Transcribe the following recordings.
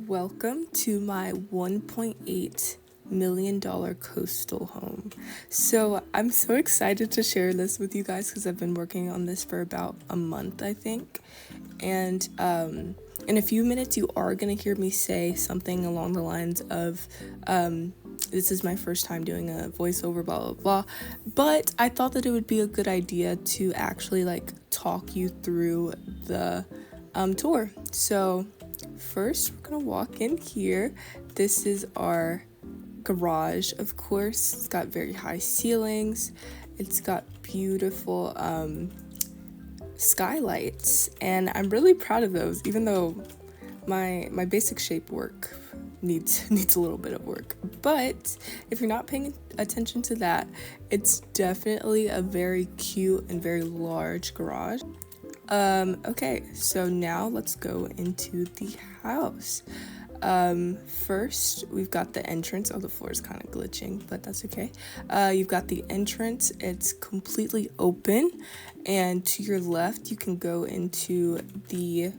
Welcome to my $1.8 million coastal home. So I'm so excited to share this with you guys because I've been working on this for about a month, I think. And in a few minutes, you are going to hear me say something along the lines of, this is my first time doing a voiceover, blah, blah, blah. But I thought that it would be a good idea to actually talk you through the tour. So first, we're gonna walk in here. This is our garage, of course. It's got very high ceilings. It's got beautiful skylights, and I'm really proud of those, even though my basic shape work needs a little bit of work. But if you're not paying attention to that, it's definitely a very cute and very large garage. Okay, so now let's go into the house. First, we've got the entrance. Oh, the floor is kind of glitching, but that's okay. You've got the entrance. It's completely open, and to your left, you can go into the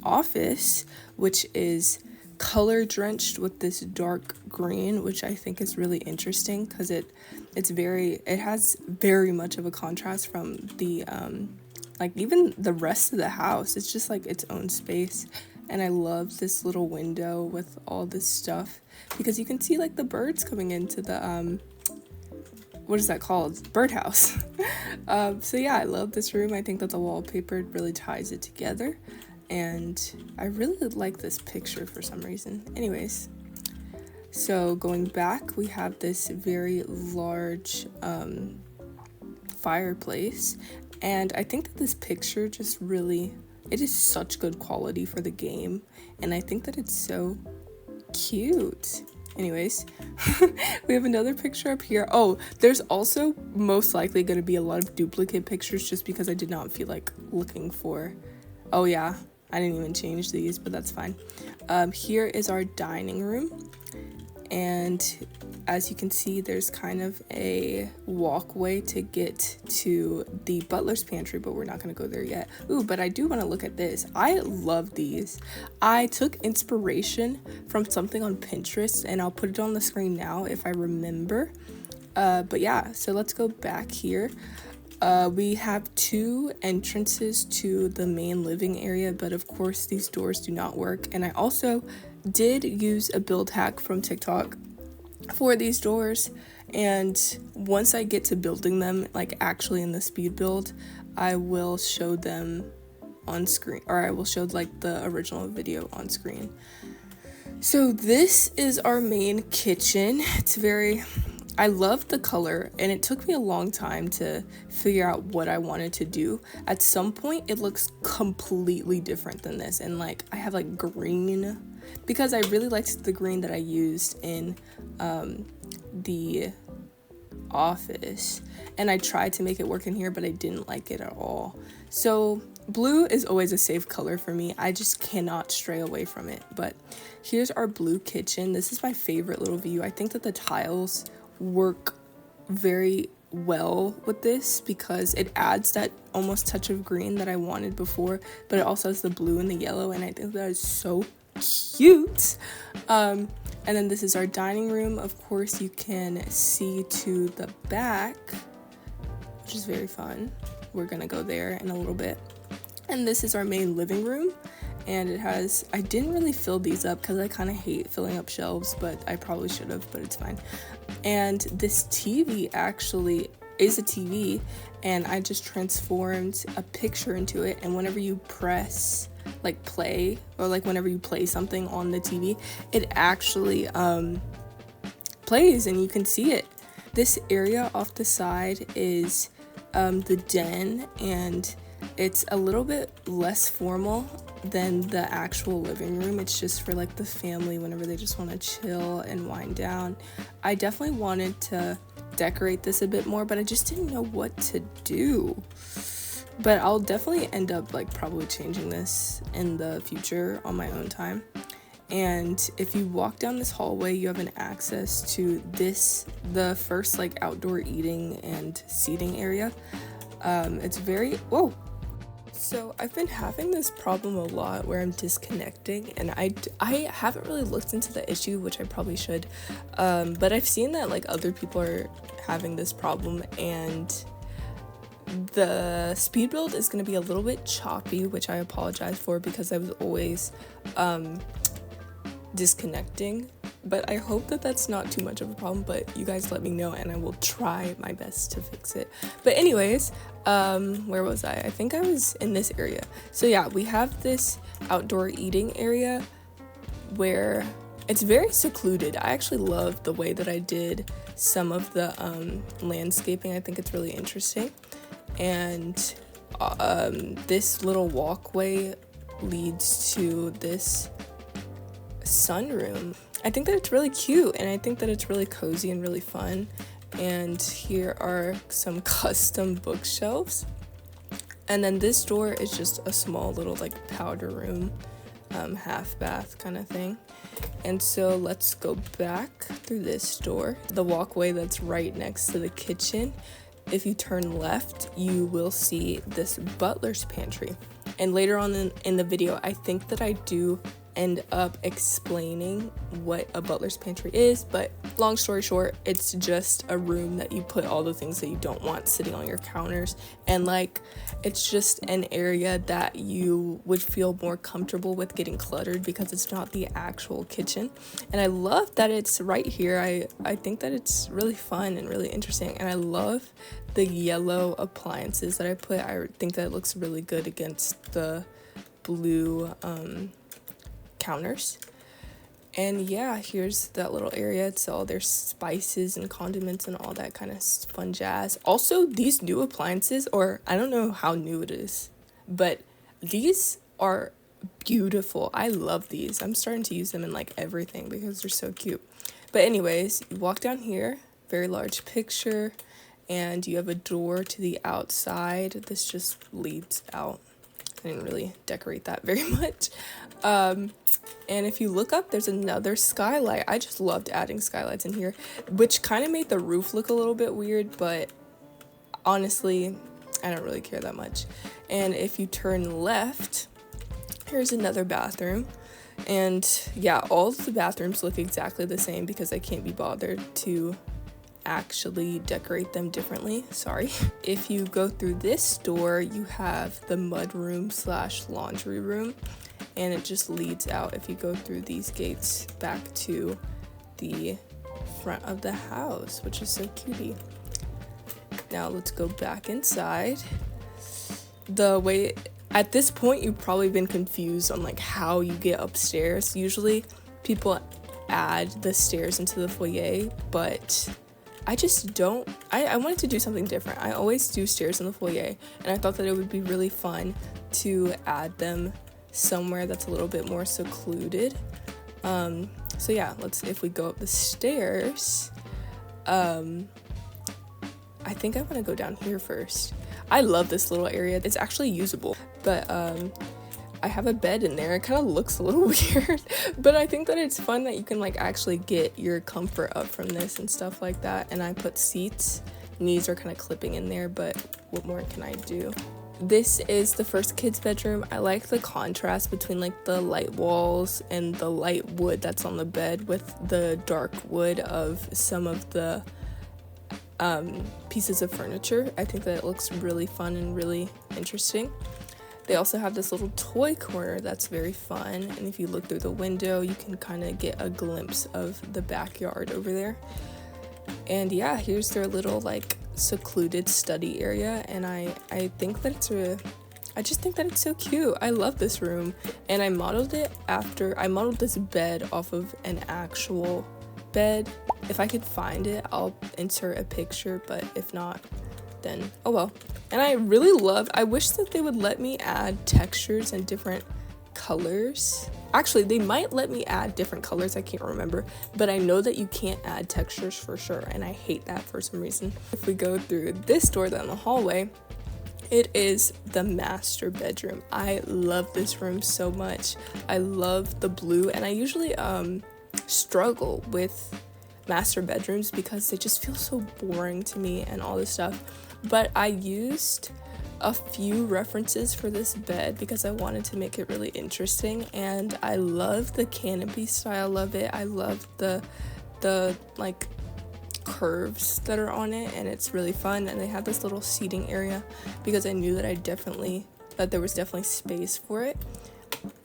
office, which is color drenched with this dark green, which I think is really interesting because it has very much of a contrast from the even the rest of the house. It's just like its own space. And I love this little window with all this stuff because you can see like the birds coming into the what is that called? Birdhouse. So yeah, I love this room. I think that the wallpaper really ties it together, and I really like this picture for some reason. Anyways, so going back, we have this very large fireplace, and I think that this picture just really, it is such good quality for the game, and I think that it's so cute. Anyways, we have another picture up here. Oh, there's also most likely going to be a lot of duplicate pictures just because I did not feel like looking for... Oh yeah, I didn't even change these, but that's fine. Here is our dining room, and as you can see, there's kind of a walkway to get to the butler's pantry, but we're not going to go there yet. Ooh, but I do want to look at this. I love these. I took inspiration from something on Pinterest, and I'll put it on the screen now if I remember. But yeah, so let's go back here. We have two entrances to the main living area, but of course these doors do not work. And I also did use a build hack from TikTok for these doors, and once I get to building them, like actually in the speed build, I will show them on screen, or I will show like the original video on screen. So this is our main kitchen. I love the color, and it took me a long time to figure out what I wanted to do. At some point it looks completely different than this, and like I have like green because I really liked the green that I used in the office, and I tried to make it work in here, but I didn't like it at all. So blue is always a safe color for me. I just cannot stray away from it. But here's our blue kitchen. This is my favorite little view. I think that the tiles work very well with this because it adds that almost touch of green that I wanted before, but it also has the blue and the yellow, and I think that is so cute. And then this is our dining room. Of course, you can see to the back, which is very fun. We're gonna go there in a little bit. And this is our main living room, and it has, I didn't really fill these up because I kind of hate filling up shelves, but I probably should have, but it's fine. And this TV actually is a TV, and I just transformed a picture into it, and whenever you press like play, or like whenever you play something on the TV, it actually plays and you can see it. This area off the side is the den, and it's a little bit less formal than the actual living room. It's just for like the family whenever they just want to chill and wind down. I definitely wanted to decorate this a bit more, but I just didn't know what to do. But I'll definitely end up like probably changing this in the future on my own time. And if you walk down this hallway, you have an access to the first like outdoor eating and seating area. It's very, whoa. So I've been having this problem a lot where I'm disconnecting, and I haven't really looked into the issue, which I probably should, but I've seen that like other people are having this problem, and the speed build is going to be a little bit choppy, which I apologize for because I was always disconnecting, but I hope that that's not too much of a problem. But you guys let me know and I will try my best to fix it. But anyways, where was I think I was in this area. So yeah, we have this outdoor eating area where it's very secluded. I actually love the way that I did some of the landscaping. I think it's really interesting. And this little walkway leads to this sunroom. I think that it's really cute, and I think that it's really cozy and really fun. And here are some custom bookshelves, and then this door is just a small little like powder room, half bath kind of thing. And so let's go back through this door, the walkway that's right next to the kitchen. If you turn left, you will see this butler's pantry. And later on in the video, I think that I do end up explaining what a butler's pantry is, but long story short, it's just a room that you put all the things that you don't want sitting on your counters, and like it's just an area that you would feel more comfortable with getting cluttered because it's not the actual kitchen. And I love that it's right here. I think that it's really fun and really interesting, and I love the yellow appliances that I put. I think that it looks really good against the blue counters. And yeah, here's that little area. It's all their spices and condiments and all that kind of fun jazz. Also, these new appliances, or I don't know how new it is, but these are beautiful. I love these. I'm starting to use them in like everything because they're so cute. But anyways, you walk down here, very large picture, and you have a door to the outside. This just leads out. I didn't really decorate that very much. And if you look up, there's another skylight. I just loved adding skylights in here, which kind of made the roof look a little bit weird, but honestly, I don't really care that much. And if you turn left, here's another bathroom. And yeah, all of the bathrooms look exactly the same because I can't be bothered to actually decorate them differently. Sorry. If you go through this door, you have the mud room / laundry room, and it just leads out if you go through these gates back to the front of the house, which is so cutie. Now let's go back inside. The way at this point you've probably been confused on like how you get upstairs. Usually people add the stairs into the foyer, but I just don't. I wanted to do something different. I always do stairs in the foyer, and I thought that it would be really fun to add them somewhere that's a little bit more secluded. So yeah, if we go up the stairs, I think I want to go down here first. I love this little area. It's actually usable, but I have a bed in there. It kind of looks a little weird, but I think that it's fun that you can like actually get your comfort up from this and stuff like that. And I put seats. Knees are kind of clipping in there, but what more can I do? This is the first kid's bedroom. I like the contrast between like the light walls and the light wood that's on the bed with the dark wood of some of the pieces of furniture. I think that it looks really fun and really interesting. They also have this little toy corner that's very fun, and if you look through the window, you can kind of get a glimpse of the backyard over there. And yeah, here's their little like secluded study area, and I think that I just think that it's so cute. I love this room, and I modeled this bed off of an actual bed. If I could find it, I'll insert a picture, but if not, then oh well. And I wish that they would let me add textures and different colors. Actually, they might let me add different colors, I can't remember, but I know that you can't add textures for sure, and I hate that for some reason. If we go through this door down the hallway, it is the master bedroom. I love this room so much. I love the blue, and I usually struggle with master bedrooms because they just feel so boring to me and all this stuff. But I used a few references for this bed because I wanted to make it really interesting, and I love the canopy style of it. I love the like curves that are on it, and it's really fun. And they have this little seating area because I knew that there was definitely space for it.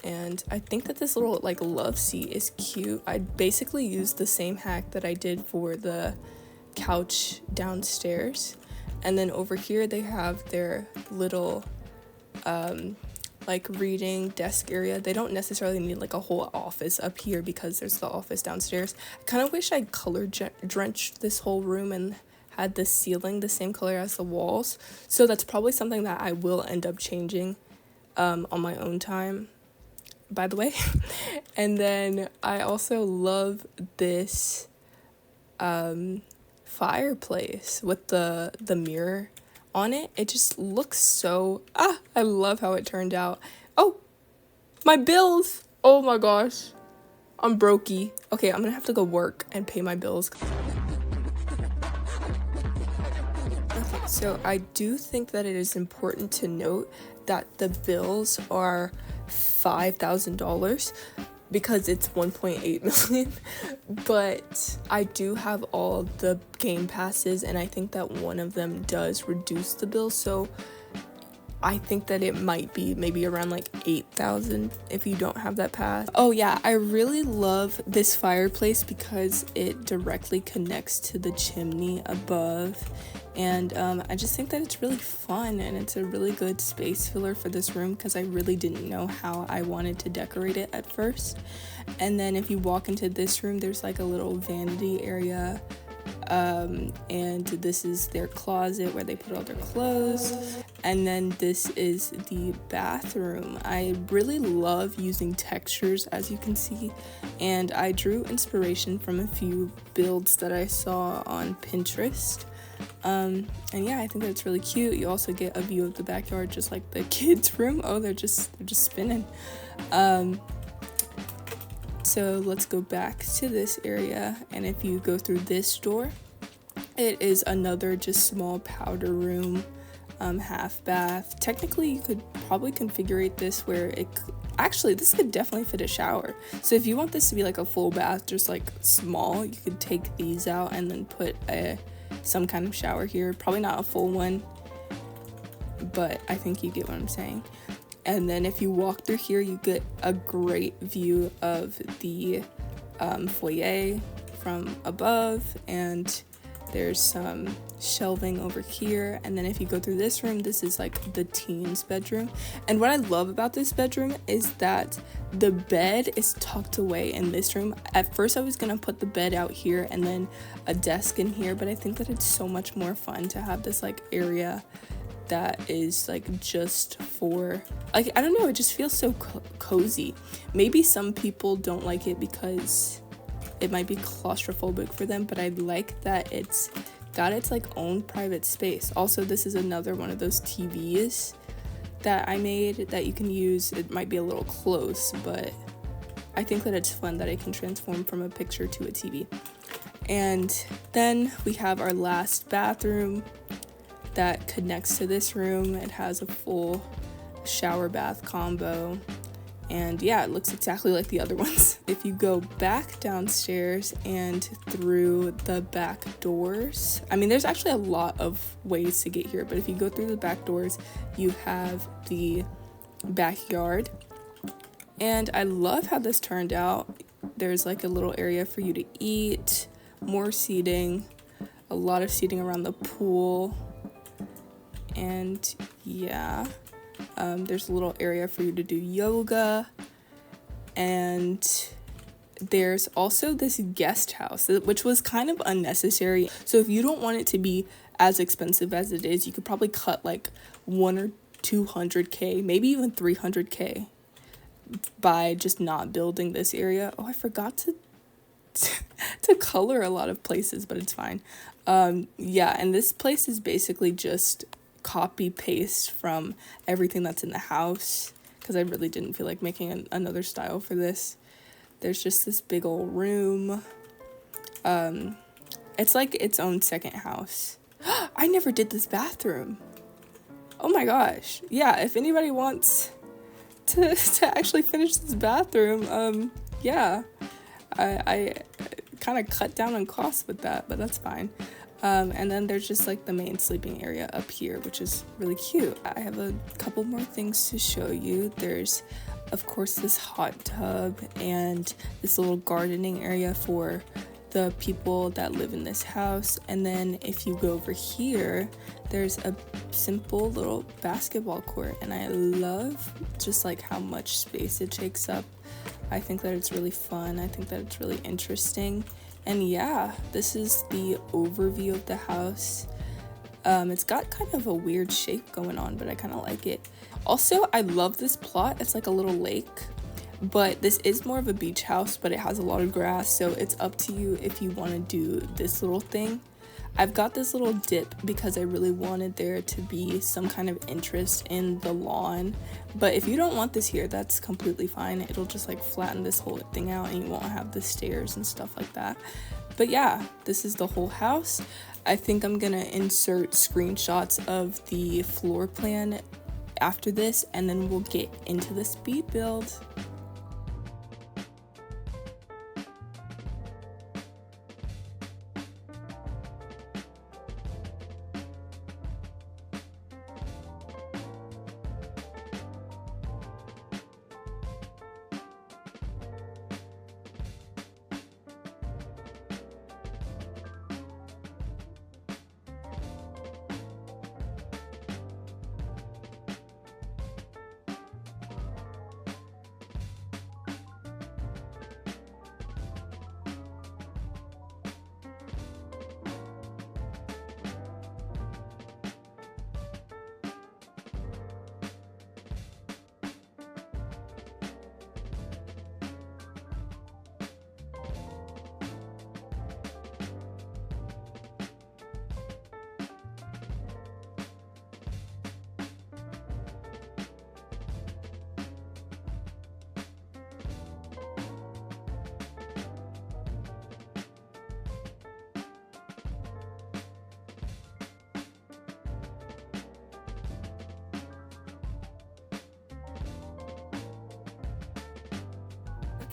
And I think that this little like love seat is cute. I basically used the same hack that I did for the couch downstairs. And then over here they have their little like reading desk area. They don't necessarily need like a whole office up here because there's the office downstairs. I kind of wish I color drenched this whole room and had the ceiling the same color as the walls. So that's probably something that I will end up changing on my own time, by the way. And then I also love this fireplace with the mirror on it. It just looks so I love how it turned out. Oh, my bills. Oh my gosh, I'm brokey. Okay, I'm gonna have to go work and pay my bills. Okay, so I do think that it is important to note that the bills are $5,000 because it's 1.8 million, but I do have all the game passes, and I think that one of them does reduce the bill, so I think that it might be maybe around like 8,000 if you don't have that pass. Oh yeah, I really love this fireplace because it directly connects to the chimney above, and I just think that it's really fun, and it's a really good space filler for this room because I really didn't know how I wanted to decorate it at first. And then if you walk into this room, there's like a little vanity area, and this is their closet where they put all their clothes. And then this is the bathroom. I really love using textures, as you can see, and I drew inspiration from a few builds that I saw on Pinterest. And yeah, I think that's really cute. You also get a view of the backyard, just like the kids' room. Oh, they're just spinning. So let's go back to this area, and if you go through this door, it is another just small powder room, half bath. Technically, you could probably configure this where actually this could definitely fit a shower. So if you want this to be like a full bath, just like small, you could take these out and then put some kind of shower here. Probably not a full one, but I think you get what I'm saying. And then if you walk through here, you get a great view of the foyer from above, and there's some shelving over here. And then if you go through this room, this is like the teens bedroom. And what I love about this bedroom is that the bed is tucked away in this room. At first I was gonna put the bed out here and then a desk in here, but I think that it's so much more fun to have this like area that is like just for like, I don't know, it just feels so cozy. Maybe some people don't like it because it might be claustrophobic for them, but I like that it's got its like own private space. Also, this is another one of those TVs that I made that you can use. It might be a little close, but I think that it's fun that it can transform from a picture to a TV. And then we have our last bathroom that connects to this room. It has a full shower bath combo, and yeah, it looks exactly like the other ones. If you go back downstairs and through the back doors, I mean, there's actually a lot of ways to get here, but if you go through the back doors, you have the backyard. And I love how this turned out. There's like a little area for you to eat, more seating, a lot of seating around the pool. And yeah, there's a little area for you to do yoga, and there's also this guest house, which was kind of unnecessary. So if you don't want it to be as expensive as it is, you could probably cut like 1 or 200K, maybe even 300K by just not building this area. Oh, I forgot to color a lot of places, but it's fine. Yeah, and this place is basically just copy paste from everything that's in the house because I really didn't feel like making another style for this. There's just this big old room. It's like its own second house. I never did this bathroom. Oh my gosh. Yeah, if anybody wants to actually finish this bathroom, yeah. I kind of cut down on costs with that, but that's fine. And then there's just like the main sleeping area up here, which is really cute. I have a couple more things to show you. There's, of course, this hot tub and this little gardening area for the people that live in this house. And then if you go over here, there's a simple little basketball court, and I love just like how much space it takes up. I think that it's really fun. I think that it's really interesting. And yeah, this is the overview of the house. It's got kind of a weird shape going on, but I kind of like it. Also, I love this plot. It's like a little lake, but this is more of a beach house, but it has a lot of grass, so it's up to you if you want to do this little thing. I've got this little dip because I really wanted there to be some kind of interest in the lawn, but if you don't want this here, that's completely fine. It'll just like flatten this whole thing out and you won't have the stairs and stuff like that. But yeah, this is the whole house. I think I'm gonna insert screenshots of the floor plan after this, and then we'll get into the speed build.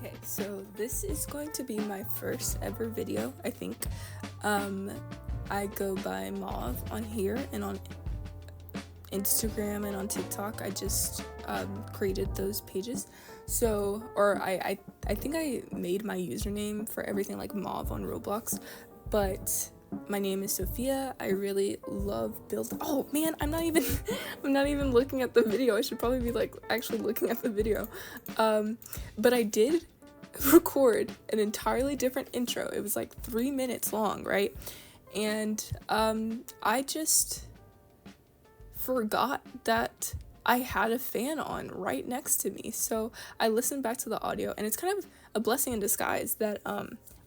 Okay, so this is going to be my first ever video, I think. I go by Mauve on here and on Instagram and on TikTok. I just created those pages. So, or I think I made my username for everything like Mauve on Roblox, but my name is Sophia. I really love building. Oh man, I'm not even looking at the video. I should probably be like actually looking at the video. But I did record an entirely different intro. It was like 3 minutes long, right? And I just forgot that I had a fan on right next to me. So I listened back to the audio, and it's kind of a blessing in disguise that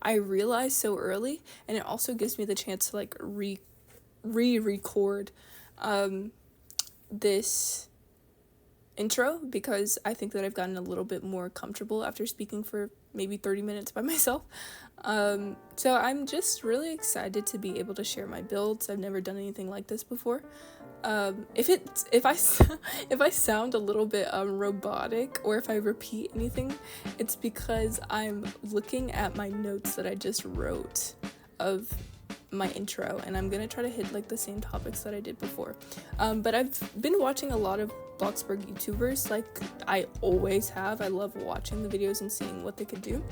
I realized so early, and it also gives me the chance to like re-record this intro, because I think that I've gotten a little bit more comfortable after speaking for maybe 30 minutes by myself. So I'm just really excited to be able to share my builds. I've never done anything like this before. If I sound a little bit robotic, or if I repeat anything, it's because I'm looking at my notes that I just wrote of my intro, and I'm gonna try to hit like the same topics that I did before. But I've been watching a lot of Bloxburg YouTubers, like I always have. I love watching the videos and seeing what they could do.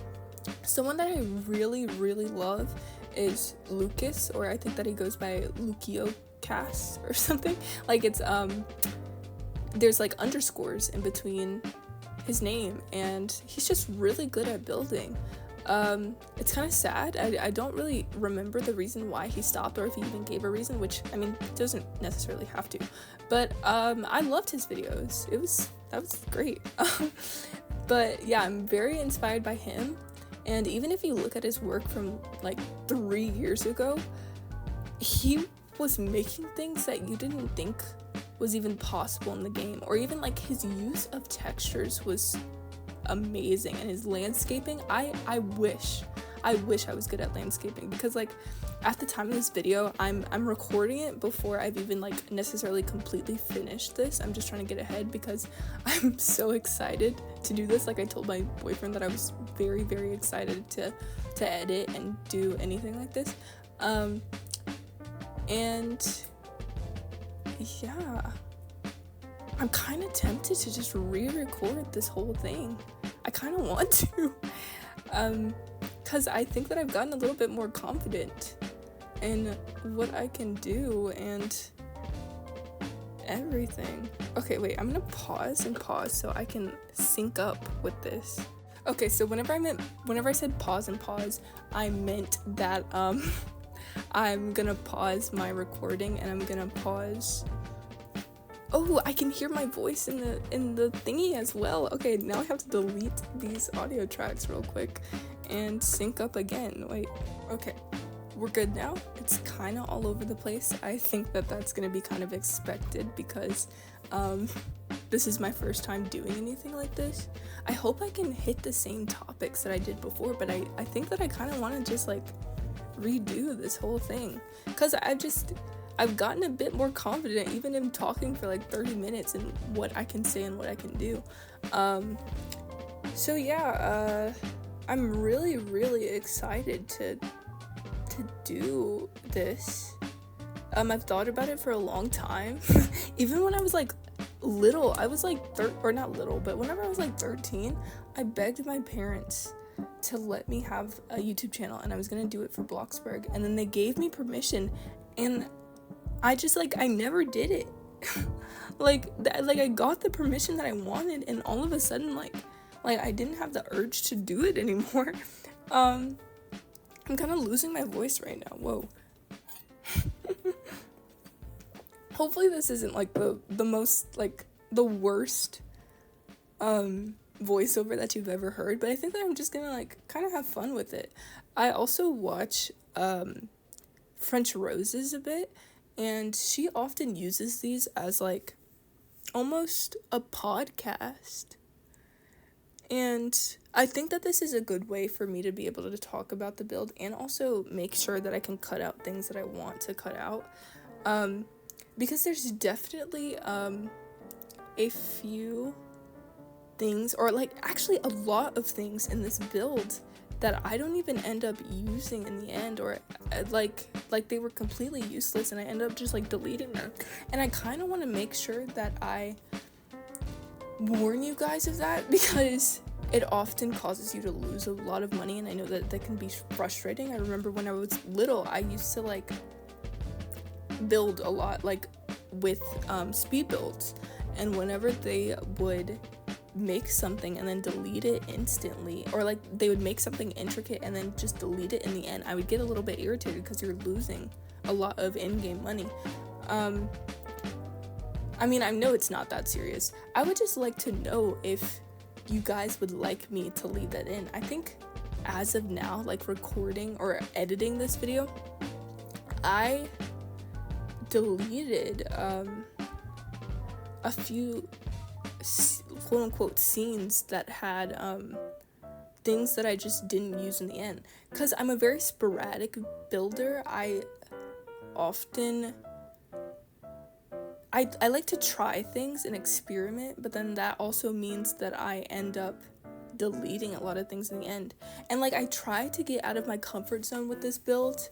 Someone that I really love is Lucas, or I think that he goes by Lukio Cast or something. Like it's there's like underscores in between his name, and he's just really good at building. It's kind of sad. I don't really remember the reason why he stopped, or if he even gave a reason, which I mean doesn't necessarily have to, but I loved his videos. That was great. But yeah, I'm very inspired by him, and even if you look at his work from like 3 years ago, he was making things that you didn't think was even possible in the game, or even like his use of textures was amazing, and his landscaping, I wish I wish I was good at landscaping, because like at the time of this video, I'm recording it before I've even like necessarily completely finished this. I'm just trying to get ahead because I'm so excited to do this. Like I told my boyfriend that I was very, very excited to edit and do anything like this. And yeah, I'm kind of tempted to just re-record this whole thing. I kind of want to, because I think that I've gotten a little bit more confident in what I can do and everything. Okay, wait, I'm gonna pause so I can sync up with this. Okay, so whenever I said pause, I meant that I'm gonna pause my recording and I'm gonna pause. Oh, I can hear my voice in the thingy as well. Okay, now I have to delete these audio tracks real quick and sync up again. Wait, okay, we're good now. It's kind of all over the place. I think that that's gonna be kind of expected because this is my first time doing anything like this. I hope I can hit the same topics that I did before, but I think that I kind of want to just like redo this whole thing, because I've gotten a bit more confident even in talking for like 30 minutes and what I can say and what I can do. So yeah, I'm really, really excited to do this. I've thought about it for a long time. Even when I was like little, I was like not little, but whenever I was like 13, I begged my parents to let me have a YouTube channel, and I was gonna do it for Bloxburg, and then they gave me permission, and I just like I never did it. like I got the permission that I wanted, and all of a sudden like I didn't have the urge to do it anymore. I'm kind of losing my voice right now. Whoa. Hopefully this isn't like the most like the worst voiceover that you've ever heard, but I think that I'm just gonna like kind of have fun with it. I also watch French Roses a bit, and she often uses these as like almost a podcast, and I think that this is a good way for me to be able to talk about the build and also make sure that I can cut out things that I want to cut out, because there's definitely a few things, or like actually a lot of things in this build that I don't even end up using in the end, or like they were completely useless and I end up just like deleting them, and I kind of want to make sure that I warn you guys of that, because it often causes you to lose a lot of money, and I know that can be frustrating. I remember when I was little, I used to like build a lot like with speed builds, and whenever they would make something and then delete it instantly, or like they would make something intricate and then just delete it in the end, I would get a little bit irritated because you're losing a lot of in-game money. I mean, I know it's not that serious. I would just like to know if you guys would like me to leave that in. I think as of now, like recording or editing this video, I deleted a few quote-unquote scenes that had things that I just didn't use in the end, because I'm a very sporadic builder. I like to try things and experiment, but then that also means that I end up deleting a lot of things in the end, and like I try to get out of my comfort zone with this build,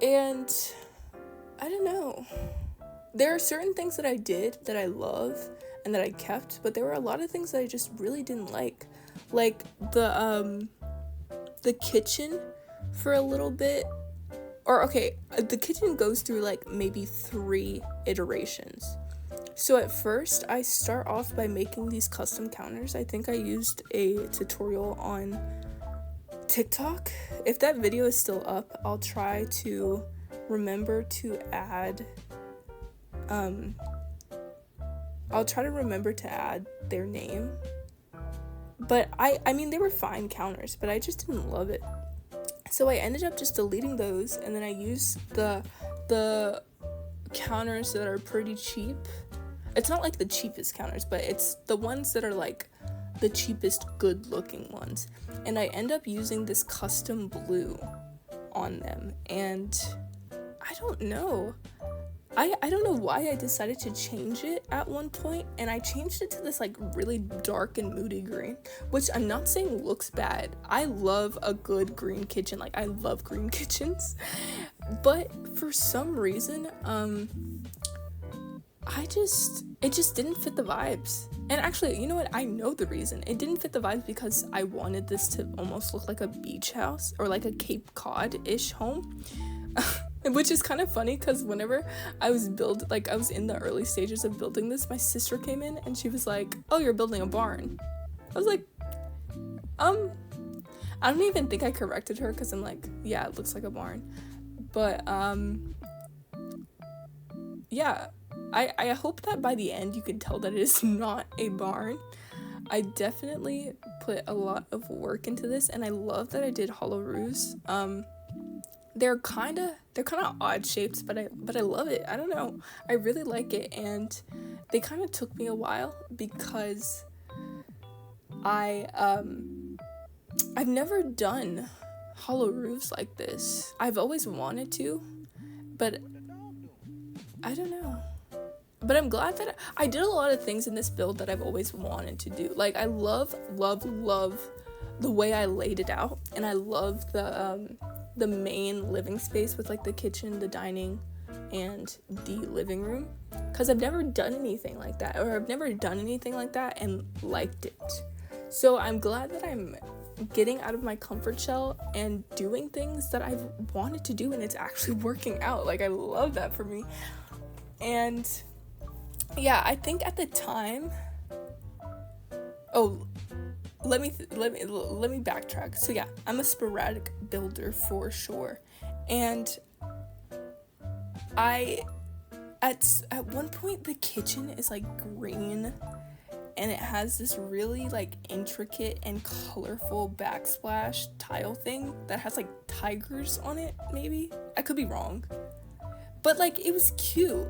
and I don't know, there are certain things that I did that I love and that I kept, but there were a lot of things that I just really didn't like the kitchen for a little bit. Or okay, the kitchen goes through like maybe 3 iterations. So at first I start off by making these custom counters. I think I used a tutorial on TikTok. If that video is still up, I'll try to remember to add their name. But I mean, they were fine counters, but I just didn't love it. So I ended up just deleting those, and then I used the counters that are pretty cheap. It's not like the cheapest counters, but it's the ones that are like the cheapest good looking ones, and I end up using this custom blue on them, and I don't know. I don't know why I decided to change it at one point, and I changed it to this like really dark and moody green, which I'm not saying looks bad. I love a good green kitchen. Like, I love green kitchens. But for some reason, it just didn't fit the vibes. And actually, you know what? I know the reason. It didn't fit the vibes because I wanted this to almost look like a beach house or like a Cape Cod-ish home. Which is kind of funny because whenever I was in the early stages of building this, my sister came in and she was like, "Oh, you're building a barn." I was like, I don't even think I corrected her because I'm like, yeah, it looks like a barn. But, yeah, I hope that by the end you can tell that it is not a barn. I definitely put a lot of work into this, and I love that I did hollow roofs. They're kind of odd shapes, but I love it. I don't know. I really like it, and they kind of took me a while because I've never done hollow roofs like this. I've always wanted to, but I don't know. But I'm glad that I did a lot of things in this build that I've always wanted to do. Like, I love the way I laid it out, and I love the main living space with like the kitchen, the dining, and the living room, because I've never done anything like that and liked it. So I'm glad that I'm getting out of my comfort shell and doing things that I've wanted to do, and it's actually working out. Like, I love that for me. And yeah, I think at the time, let me backtrack. So yeah, I'm a sporadic builder for sure, and at one point the kitchen is like green, and it has this really like intricate and colorful backsplash tile thing that has like tigers on it. Maybe I could be wrong, but like, it was cute,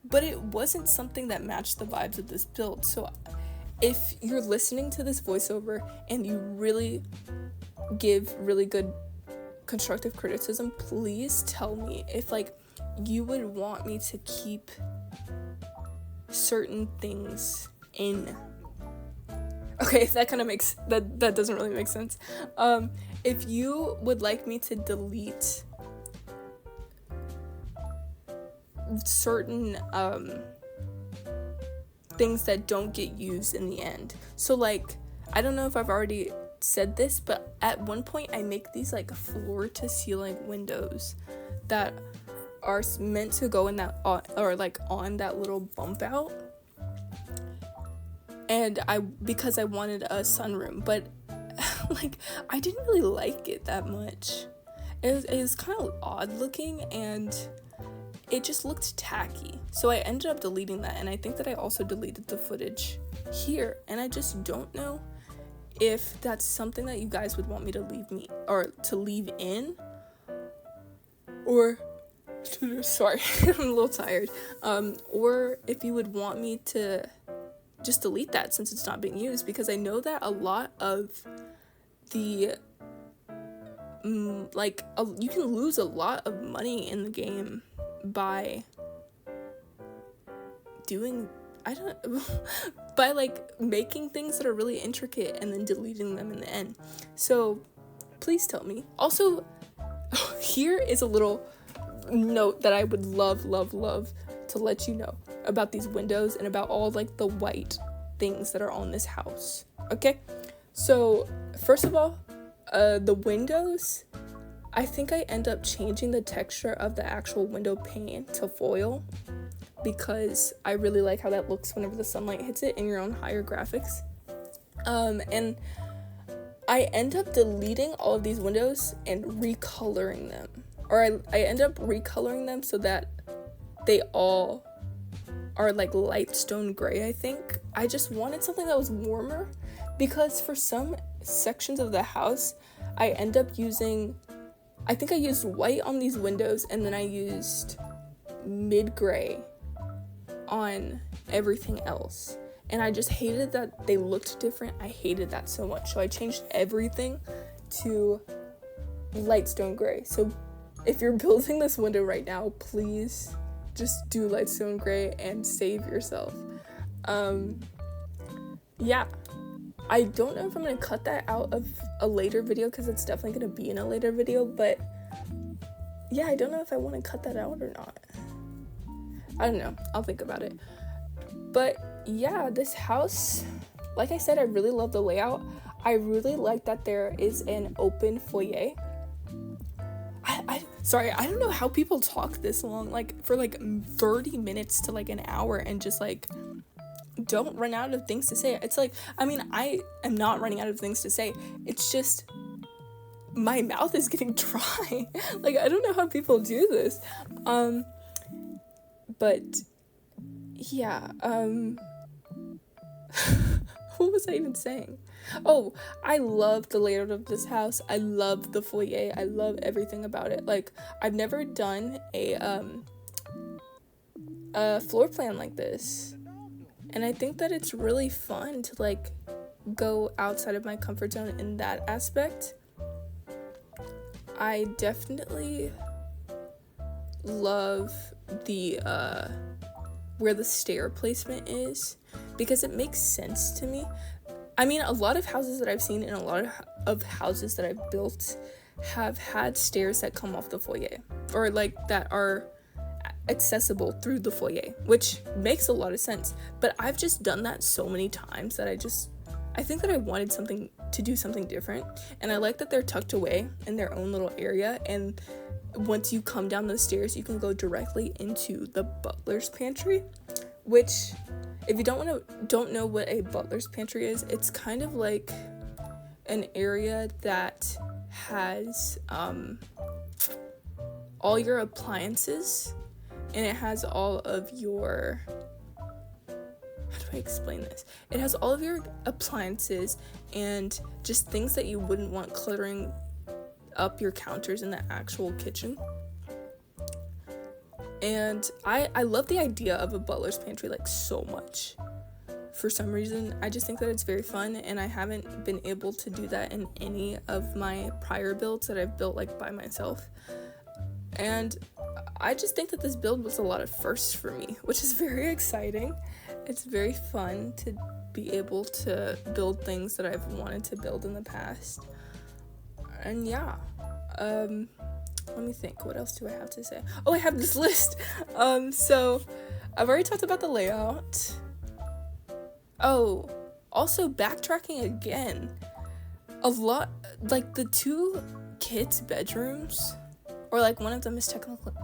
but it wasn't something that matched the vibes of this build. So if you're listening to this voiceover and you really give really good constructive criticism, please tell me if like you would want me to keep certain things in. Okay, that kind of makes that doesn't really make sense. If you would like me to delete certain things that don't get used in the end. So like, I don't know if I've already said this, but at one point I make these like floor to ceiling windows that are meant to go in that or like on that little bump out, and because I wanted a sunroom, but like, I didn't really like it that much. It was kind of odd looking, and it just looked tacky. So I ended up deleting that, and I think that I also deleted the footage here, and I just don't know if that's something that you guys would want me to leave in, or sorry, I'm a little tired, or if you would want me to just delete that since it's not being used, because I know that a lot of the you can lose a lot of money in the game by by like making things that are really intricate and then deleting them in the end. So please tell me. Also, here is a little note that I would love to let you know about these windows and about all like the white things that are on this house. Okay, so first of all, the windows, I think I end up changing the texture of the actual window pane to foil, because I really like how that looks whenever the sunlight hits it and you're on higher graphics. And I end up deleting all of these windows and recoloring them, or I end up recoloring them so that they all are like light stone gray. I think I just wanted something that was warmer, because for some sections of the house I end up using, I think I used white on these windows, and then I used mid-gray on everything else. and I just hated that they looked different. I hated that so much, so I changed everything to light stone gray. So if you're building this window right now, please just do light stone gray and save yourself. Yeah, I don't know if I'm gonna cut that out of a later video, because it's definitely gonna be in a later video, but yeah, I don't know if I want to cut that out or not. I don't know, I'll think about it. But yeah, this house, like I said, I really love the layout. I really like that there is an open foyer. Sorry, I don't know how people talk this long, like for like 30 minutes to like an hour, and just like don't run out of things to say. It's like, I mean, I am not running out of things to say. It's just my mouth is getting dry. Like, I don't know how people do this. But yeah, what was I even saying? Oh, I love the layout of this house. I love the foyer. I love everything about it. Like, I've never done a floor plan like this, and I think that it's really fun to like go outside of my comfort zone in that aspect. I definitely love the where the stair placement is, because it makes sense to me. I mean, a lot of houses that I've seen and a lot of houses that I've built have had stairs that come off the foyer, or like that are accessible through the foyer, which makes a lot of sense. But I've just done that so many times that I think that I wanted to do something different, and I like that they're tucked away in their own little area, and once you come down those stairs, you can go directly into the butler's pantry, which, if you don't know what a butler's pantry is, it's kind of like an area that has all your appliances, and it has all of your, how do I explain this? It has all of your appliances and just things that you wouldn't want cluttering up your counters in the actual kitchen. And I love the idea of a butler's pantry like so much. For some reason, I just think that it's very fun, and I haven't been able to do that in any of my prior builds that I've built like by myself. And I just think that this build was a lot of firsts for me, which is very exciting. It's very fun to be able to build things that I've wanted to build in the past. And yeah, let me think, what else do I have to say? Oh, I have this list. So I've already talked about the layout. Oh, also backtracking again, a lot, like the two kids' bedrooms, or like one of them is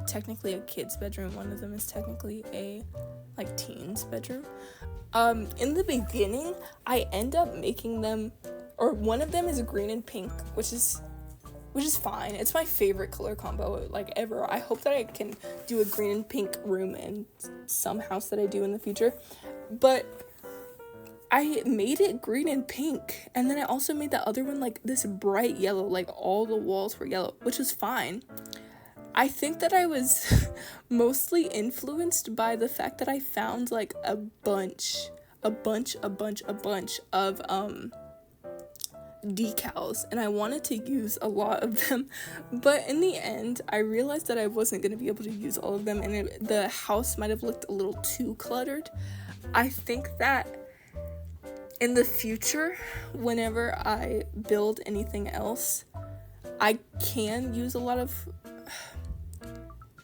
technically a kid's bedroom, one of them is technically a like teen's bedroom. In the beginning, I end up making them, or one of them is green and pink, which is fine. It's my favorite color combo like ever. I hope that I can do a green and pink room in some house that I do in the future. But I made it green and pink, and then I also made the other one like this bright yellow, like all the walls were yellow, which was fine. I think that I was mostly influenced by the fact that I found like a bunch of decals, and I wanted to use a lot of them, but in the end I realized that I wasn't going to be able to use all of them, and the house might have looked a little too cluttered. I think that in the future, whenever I build anything else, I can use a lot of,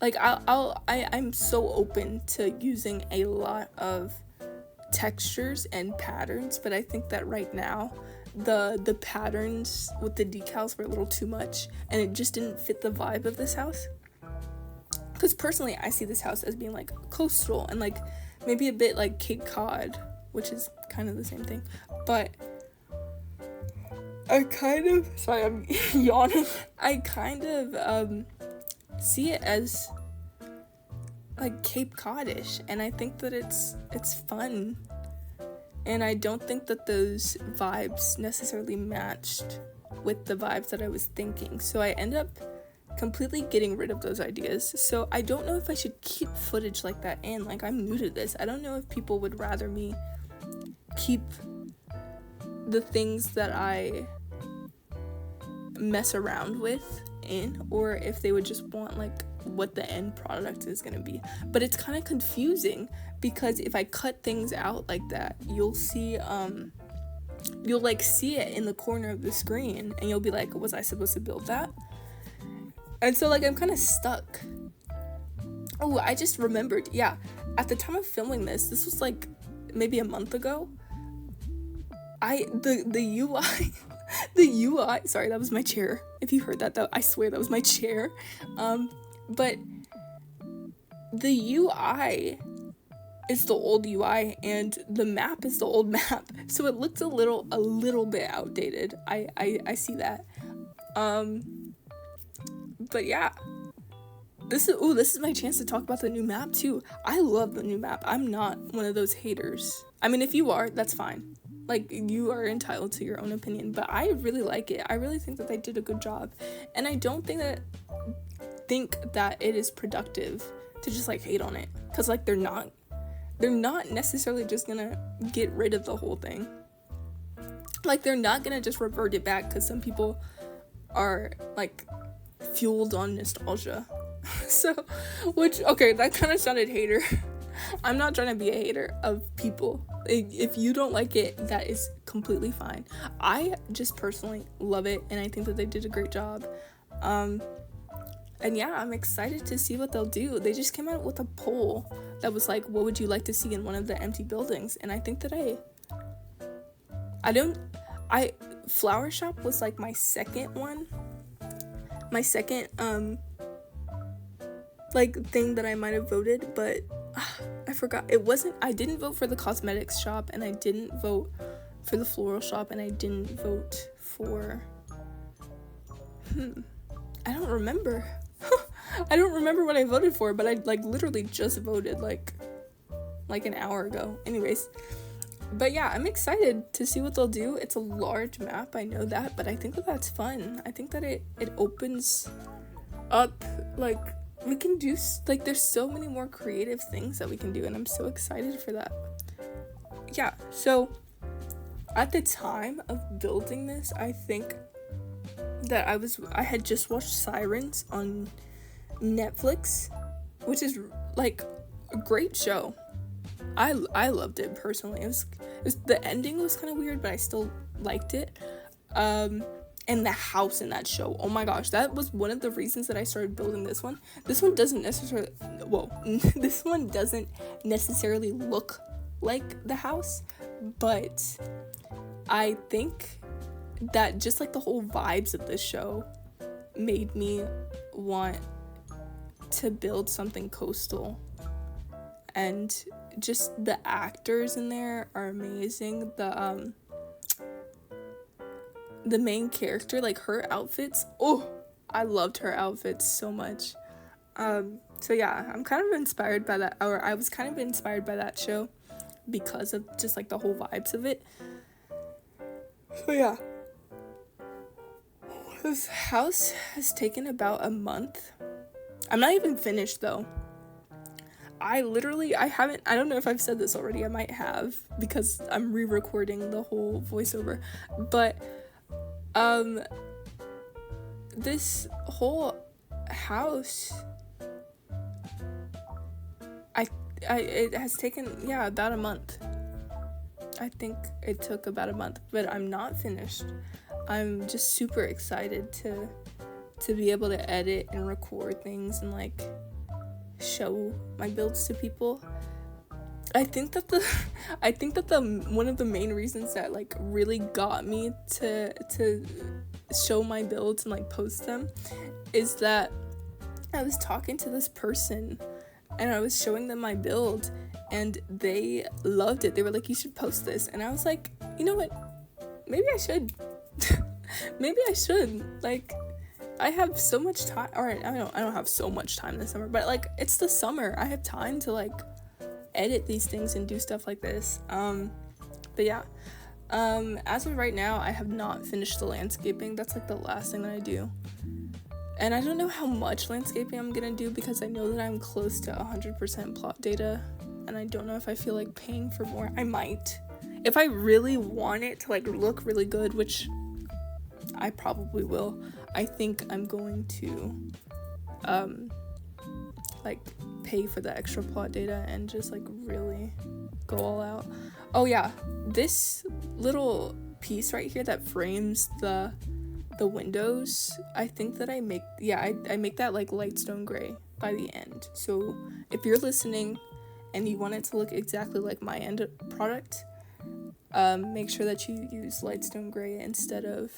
like, I'm so open to using a lot of textures and patterns, but I think that right now the patterns with the decals were a little too much, and it just didn't fit the vibe of this house. Because personally, I see this house as being like coastal and like maybe a bit like Cape Cod, which is kind of the same thing, but I kind of, sorry, I'm yawning. I kind of see it as like Cape Cod-ish, and I think that it's fun, and I don't think that those vibes necessarily matched with the vibes that I was thinking, so I end up completely getting rid of those ideas. So I don't know if I should keep footage like that in. Like, I'm new to this. I don't know if people would rather me keep the things that I mess around with in, or if they would just want like what the end product is gonna be. But it's kind of confusing because if I cut things out like that, you'll see you'll like see it in the corner of the screen and you'll be like, was I supposed to build that? And so like I'm kind of stuck. Oh, I just remembered, yeah, at the time of filming this was like maybe a month ago. The UI the UI, sorry, that was my chair. If you heard that, I swear that was my chair. But the UI is the old UI and the map is the old map, so it looks a little bit outdated. I see that. But yeah, this is my chance to talk about the new map too. I love the new map. I'm not one of those haters. I mean, if you are, that's fine. Like, you are entitled to your own opinion, but I really like it. I really think that they did a good job, and I don't think that it is productive to just like hate on it, because like they're not necessarily just gonna get rid of the whole thing. Like, they're not gonna just revert it back because some people are like fueled on nostalgia. So, okay, that kind of sounded hater. I'm not trying to be a hater of people. If you don't like it, that is completely fine. I just personally love it, and I think that they did a great job. And yeah, I'm excited to see what they'll do. They just came out with a poll that was like, what would you like to see in one of the empty buildings? And I think that Flower Shop was like my second one. My second, like, thing that I might have voted, but I forgot. I didn't vote for the cosmetics shop, and I didn't vote for the floral shop, and I didn't vote for, I don't remember. I don't remember what I voted for, but I, like, literally just voted, like an hour ago. Anyways, but yeah, I'm excited to see what they'll do. It's a large map, I know that, but I think that that's fun. I think that it opens up, like, we can do, like, there's so many more creative things that we can do, and I'm so excited for that. Yeah, so at the time of building this, I think that I had just watched Sirens on Netflix, which is like a great show. I loved it personally. It was the ending was kind of weird, but I still liked it. And the house in that show, oh my gosh, that was one of the reasons that I started building this one. This one doesn't necessarily look like the house, but I think that just like the whole vibes of this show made me want to build something coastal. And just the actors in there are amazing. The main character, like, her outfits, I loved her outfits so much. So yeah, I'm kind of inspired by that, or I was kind of inspired by that show because of just like the whole vibes of it. So yeah, this house has taken about a month. I'm not even finished though. I don't know if I've said this already. I might have, because I'm re-recording the whole voiceover, but this whole house, it has taken, about a month. I think it took about a month, but I'm not finished. I'm just super excited to be able to edit and record things and like show my builds to people. I think that the one of the main reasons that like really got me to show my builds and like post them is that I was talking to this person and I was showing them my build and they loved it. They were like, you should post this. And I was like, you know what? Maybe I should. Maybe I should. Like, I have so much time. Alright, I don't have so much time this summer, but like, it's the summer. I have time to like edit these things and do stuff like this. But yeah. As of right now, I have not finished the landscaping. That's like the last thing that I do. And I don't know how much landscaping I'm gonna do because I know that I'm close to 100% plot data, and I don't know if I feel like paying for more. I might. if I really want it to like look really good, which I probably will, I think I'm going to like pay for the extra plot data and just like really go all out. Oh yeah, this little piece right here that frames the windows, I think that I make that like light stone gray by the end. So if you're listening and you want it to look exactly like my end product, make sure that you use light stone gray instead of,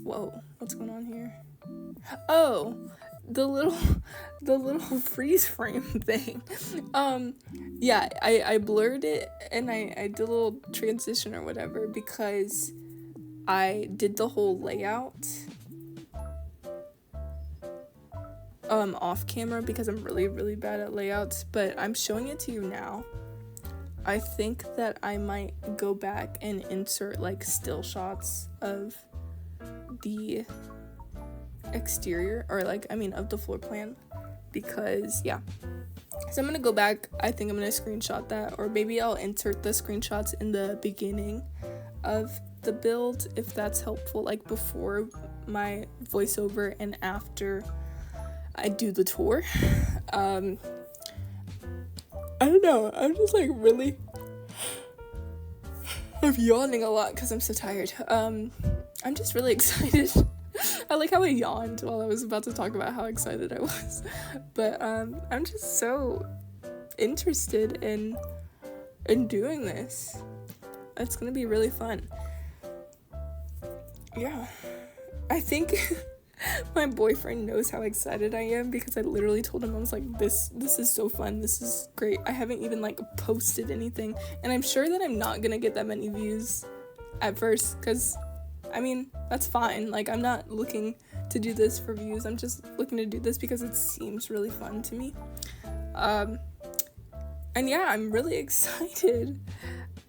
whoa, what's going on here? Oh, the little freeze frame thing. Yeah, I blurred it and I did a little transition or whatever because I did the whole layout off camera because I'm really, really bad at layouts, but I'm showing it to you now. I think that I might go back and insert like still shots of the exterior, or like, I mean, of the floor plan, because yeah. So I'm gonna go back. I think I'm gonna screenshot that, or maybe I'll insert the screenshots in the beginning of the build if that's helpful, like before my voiceover and after I do the tour. I don't know, I'm just like really, I'm yawning a lot because I'm so tired. I'm just really excited. I like how I yawned while I was about to talk about how excited I was. But I'm just so interested in doing this. It's gonna be really fun. Yeah, I think my boyfriend knows how excited I am because I literally told him, I was like, this is so fun, this is great. I haven't even like posted anything, and I'm sure that I'm not gonna get that many views at first, because I mean, that's fine. Like, I'm not looking to do this for views, I'm just looking to do this because it seems really fun to me. And yeah, I'm really excited.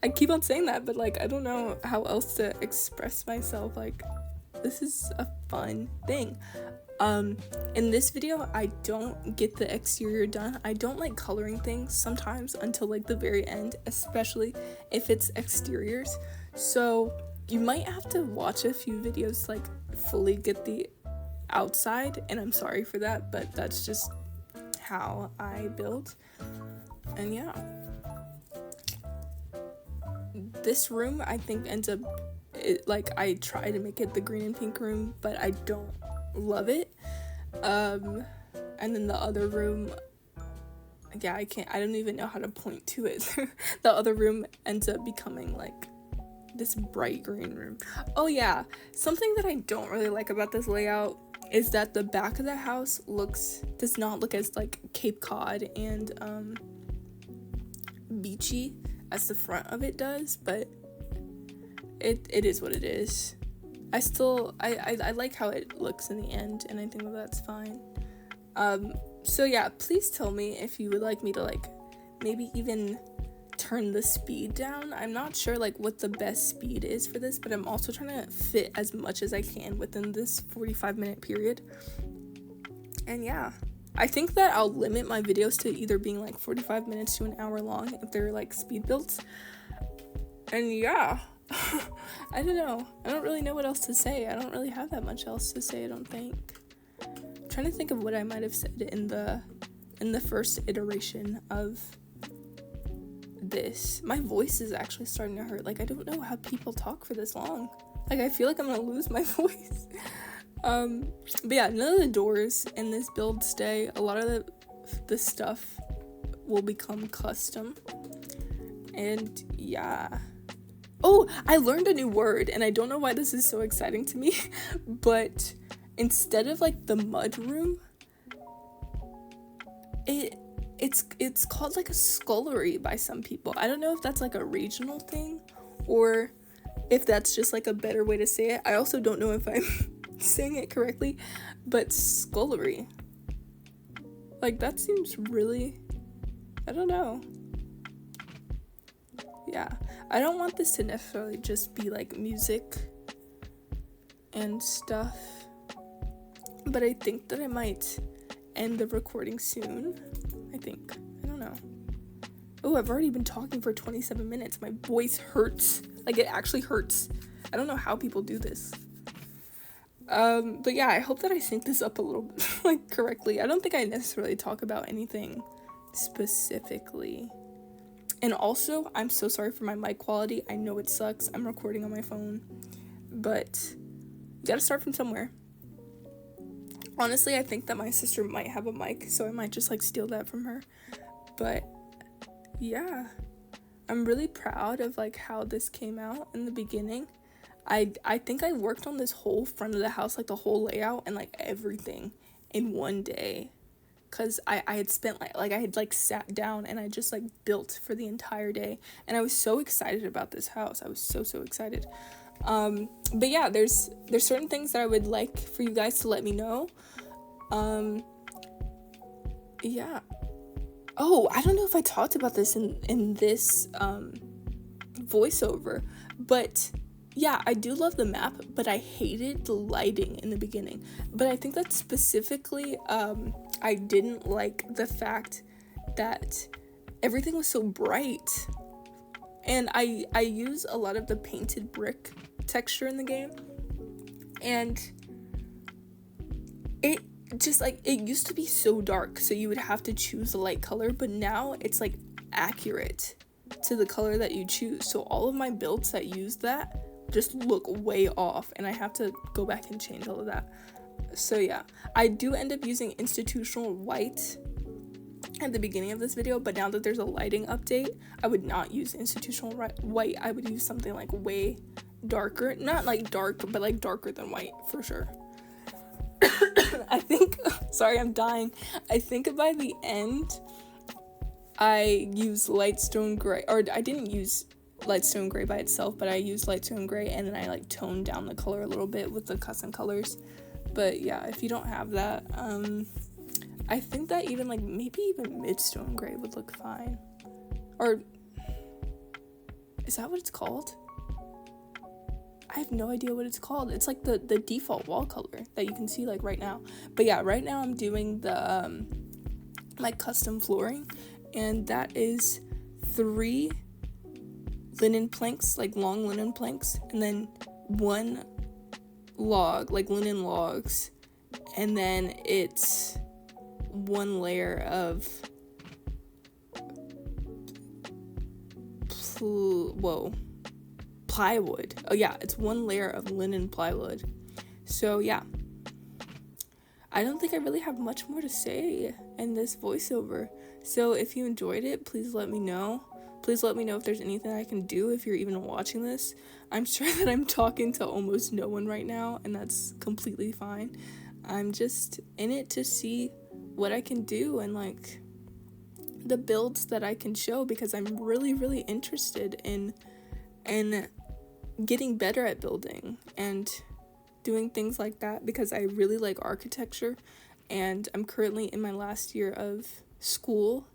I keep on saying that, but like, I don't know how else to express myself. Like, this is a fun thing. In this video, I don't get the exterior done. I don't like coloring things sometimes until like the very end, especially if it's exteriors. So you might have to watch a few videos to like fully get the outside, and I'm sorry for that, but that's just how I build. And yeah, this room I think ends up, like, I try to make it the green and pink room, but I don't love it. And then the other room, yeah, I don't even know how to point to it. The other room ends up becoming like this bright green room. Oh yeah, something that I don't really like about this layout is that the back of the house does not look as like Cape Cod and beachy as the front of it does, but it is what it is. I like how it looks in the end, and I think that's fine. So yeah, please tell me if you would like me to like maybe even turn the speed down. I'm not sure like what the best speed is for this, but I'm also trying to fit as much as I can within this 45-minute period. And yeah, I think that I'll limit my videos to either being like 45 minutes to an hour long if they're like speed builds. And yeah, I don't know. I don't really know what else to say. I don't really have that much else to say, I don't think. I'm trying to think of what I might have said in the first iteration of this. My voice is actually starting to hurt. Like, I don't know how people talk for this long. Like, I feel like I'm gonna lose my voice. But yeah, none of the doors in this build stay. A lot of the stuff will become custom. And yeah. Oh, I learned a new word, and I don't know why this is so exciting to me, but instead of like the mud room, it's called like a scullery by some people. I don't know if that's like a regional thing or if that's just like a better way to say it. I also don't know if I'm saying it correctly, but scullery, like, that seems really, I don't know. Yeah, I don't want this to necessarily just be like music and stuff, but I think that I might end the recording soon. I don't know. Oh, I've already been talking for 27 minutes. My voice hurts. Like, it actually hurts. I don't know how people do this. But yeah, I hope that I sync this up a little bit, like, correctly. I don't think I necessarily talk about anything specifically. And also, I'm so sorry for my mic quality. I know it sucks. I'm recording on my phone. But you gotta start from somewhere. Honestly, I think that my sister might have a mic, so I might just, like, steal that from her. But yeah, I'm really proud of, like, how this came out in the beginning. I think I worked on this whole front of the house, like, the whole layout and, like, everything in one day. Because I had spent, I had sat down and I just, like, built for the entire day. And I was so excited about this house. I was so excited. But yeah, there's certain things that I would like for you guys to let me know. Yeah. Oh, I don't know if I talked about this in this, voiceover, but yeah, I do love the map, but I hated the lighting in the beginning. But I think that specifically, I didn't like the fact that everything was so bright. And I use a lot of the painted brick texture in the game. And it just, like, it used to be so dark, so you would have to choose a light color, but now it's, like, accurate to the color that you choose. So all of my builds that use that just look way off, and I have to go back and change all of that. So yeah, I do end up using institutional white at the beginning of this video, but now that there's a lighting update, I would not use institutional white. I would use something, like, way darker, not, like, dark, but, like, darker than white for sure. I think, sorry, I'm dying. I think by the end I used Lightstone Gray, or I didn't use Lightstone Gray by itself, but I used Lightstone Gray, and then I, like, toned down the color a little bit with the custom colors. But yeah, if you don't have that, I think that even, like, maybe even Midstone Gray would look fine. Or is that what it's called? I have no idea what it's called. It's like the default wall color that you can see, like, right now. But yeah, right now I'm doing the my custom flooring, and that is 3 linen planks, like, long linen planks, and then 1 log, like, linen logs, and then it's 1 layer of plywood. Oh yeah, it's 1 layer of linen plywood. So yeah, I don't think I really have much more to say in this voiceover. So if you enjoyed it, please let me know. Please let me know if there's anything I can do if you're even watching this. I'm sure that I'm talking to almost no one right now, and that's completely fine. I'm just in it to see what I can do and, like, the builds that I can show, because I'm really interested in getting better at building and doing things like that, because I really like architecture, and I'm currently in my last year of school,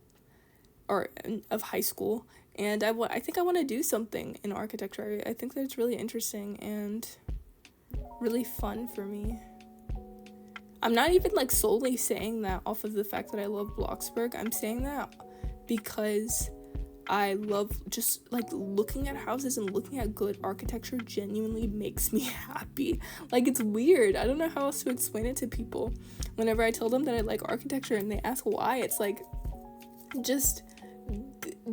or of high school, and I think I want to do something in architecture. I think that it's really interesting and really fun for me. I'm not even, like, solely saying that off of the fact that I love Bloxburg. I'm saying that because I love just, like, looking at houses, and looking at good architecture genuinely makes me happy. Like, it's weird. I don't know how else to explain it to people. Whenever I tell them that I like architecture and they ask why, it's like just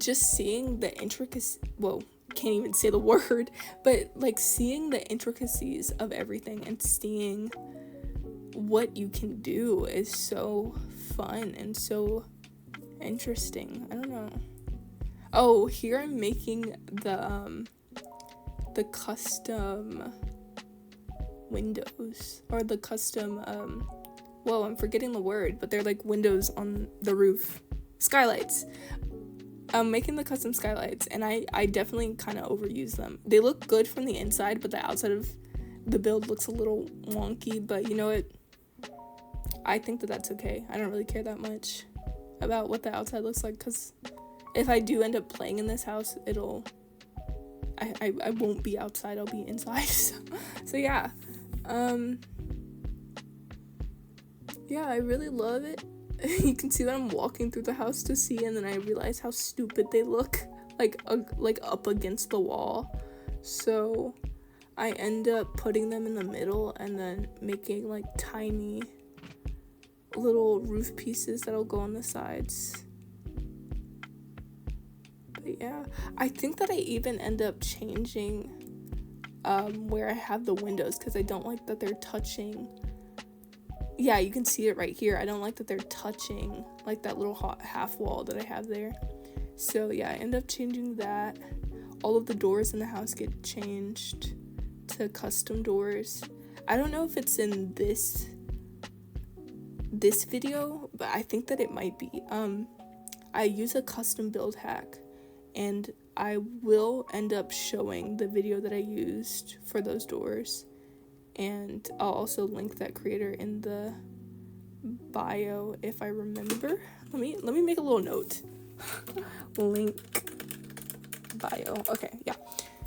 seeing the intricacies, can't even say the word, but, like, seeing the intricacies of everything and seeing what you can do is so fun and so interesting. I don't know. Oh, here I'm making the custom windows, or the custom I'm forgetting the word, but they're, like, windows on the roof, skylights. I'm making the custom skylights, and I definitely kind of overuse them. They look good from the inside, but the outside of the build looks a little wonky, but you know what? I think that that's okay. I don't really care that much about what the outside looks like, because if I do end up playing in this house, I won't be outside, I'll be inside. So yeah. Yeah, I really love it. you can see that I'm walking through the house to see, and then I realize how stupid they look, like up against the wall. So I end up putting them in the middle and then making like tiny little roof pieces that'll go on the sides. But yeah, I think that I even end up changing where I have the windows, because I don't like that they're touching. Yeah, you can see it right here. I don't like that they're touching like that little half wall that I have there. So yeah, I end up changing that. All of the doors in the house get changed to custom doors. I don't know if it's in this video, but I think that it might be. I use a custom build hack, and I will end up showing the video that I used for those doors, and I'll also link that creator in the bio if I remember. Let me make a little note. Link bio. Okay, yeah.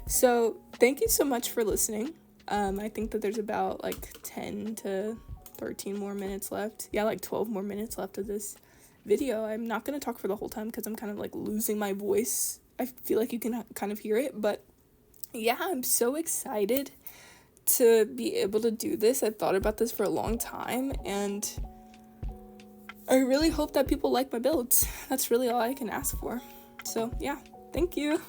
So thank you so much for listening. I think that there's about like 10 to 13 more minutes left. Yeah, like 12 more minutes left of this video. I'm not going to talk for the whole time because I'm kind of like losing my voice. I feel like you can kind of hear it, but yeah, I'm so excited to be able to do this. I've thought about this for a long time, and I really hope that people like my builds. That's really all I can ask for. So yeah, thank you.